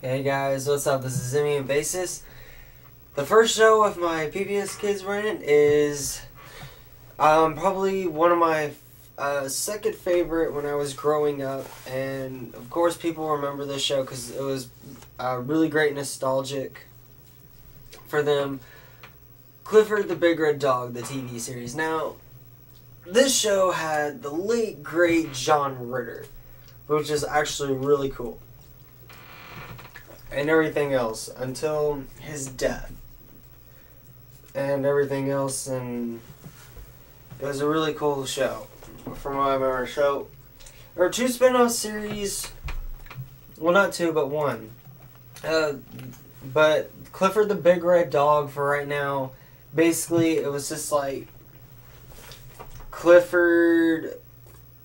Hey guys, what's up? This is Zimmy and Basis. The first show of my PBS Kids rant is probably one of my second favorite when I was growing up, and of course people remember this show because it was really great nostalgic for them. Clifford the Big Red Dog, the TV series. Now, this show had the late great John Ritter, which is actually really cool. And everything else until his death and everything else, and it was a really cool show from what I remember. So there are two spin-off series, well, not two but one, but Clifford the Big Red Dog for right now, basically it was just like Clifford,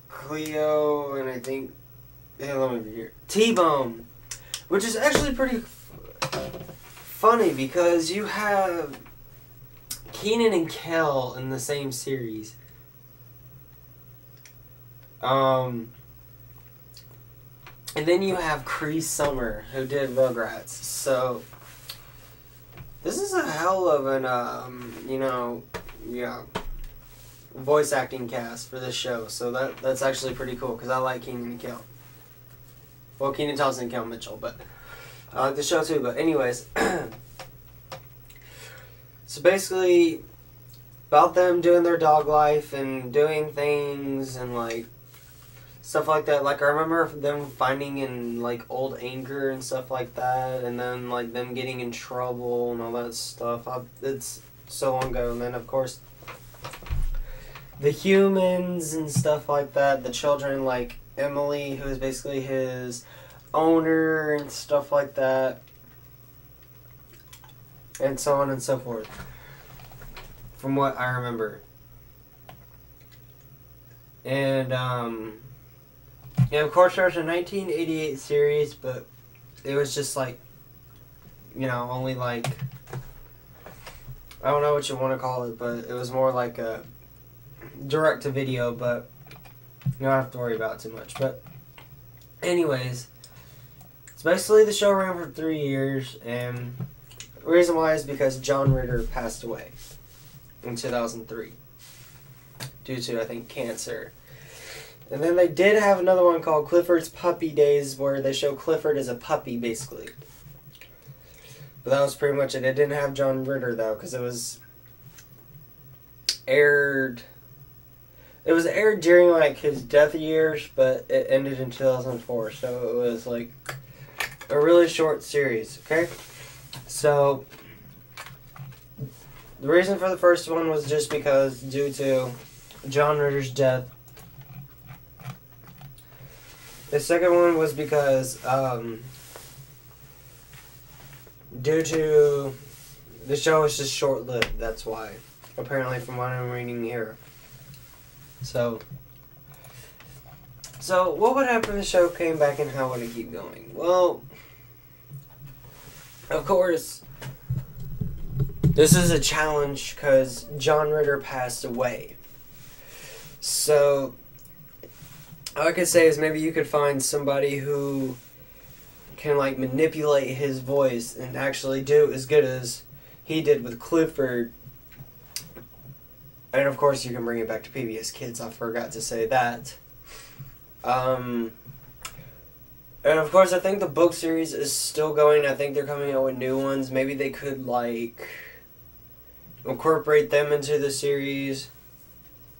Cleo, and I think, yeah, let me be here, T-Bone. Which is actually pretty funny because you have Keenan and Kel in the same series. And then you have Cree Summer, who did Rugrats. So this is a hell of an voice acting cast for this show. So that's actually pretty cool because I like Keenan and Kel. Well, Kenan Thompson and Kel Mitchell, but I like the show too. But anyways, so basically about them doing their dog life and doing things and like stuff like that. Like I remember them finding in like old anger and stuff like that, and then like them getting in trouble and all that stuff. It's so long ago. And then of course the humans and stuff like that. The children, like Emily, who is basically his owner and stuff like that, and so on and so forth, from what I remember. And yeah, of course there's a 1988 series, but it was just like, only like, I don't know what you want to call it, but it was more like a direct to video, but you don't have to worry about it too much. But anyways, it's basically the show ran for 3 years, and the reason why is because John Ritter passed away in 2003 due to, I think, cancer. And then they did have another one called Clifford's Puppy Days, where they show Clifford as a puppy, basically. But that was pretty much it. It didn't have John Ritter, though, because it was aired during like his death years, but it ended in 2004, so it was like a really short series. Okay, so the reason for the first one was just because due to John Ritter's death. The second one was because due to the show was just short-lived. That's why, apparently, from what I'm reading here. So what would happen if the show came back, and how would it keep going? Well, of course, this is a challenge because John Ritter passed away. So, all I could say is maybe you could find somebody who can like manipulate his voice and actually do as good as he did with Clifford. And of course, you can bring it back to PBS Kids. I forgot to say that. And of course, I think the book series is still going. I think they're coming out with new ones. Maybe they could, like, incorporate them into the series.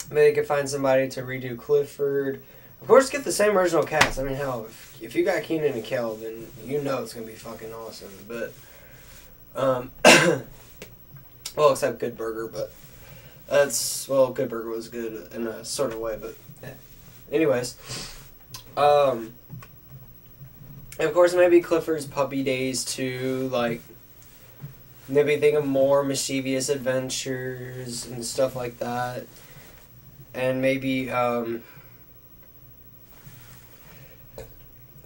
Maybe they could find somebody to redo Clifford. Of course, get the same original cast. I mean, hell, if you got Keenan and Kel, then you know it's going to be fucking awesome. But, well, except Good Burger, but... Good Burger was good in a sort of way, but yeah. Anyways, and of course maybe Clifford's Puppy Days too, like, maybe think of more mischievous adventures and stuff like that, and maybe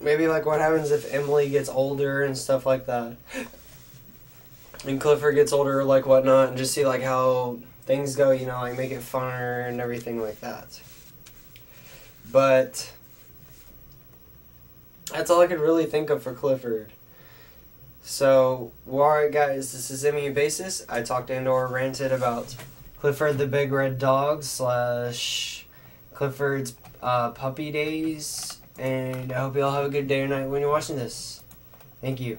like what happens if Emily gets older and stuff like that, and Clifford gets older, like whatnot, and just see like how things go, like make it funner and everything like that. But that's all I could really think of for Clifford. So, alright guys, this is Emmy Basis. I talked and/or ranted about Clifford the Big Red Dog / Clifford's puppy days. And I hope you all have a good day or night when you're watching this. Thank you.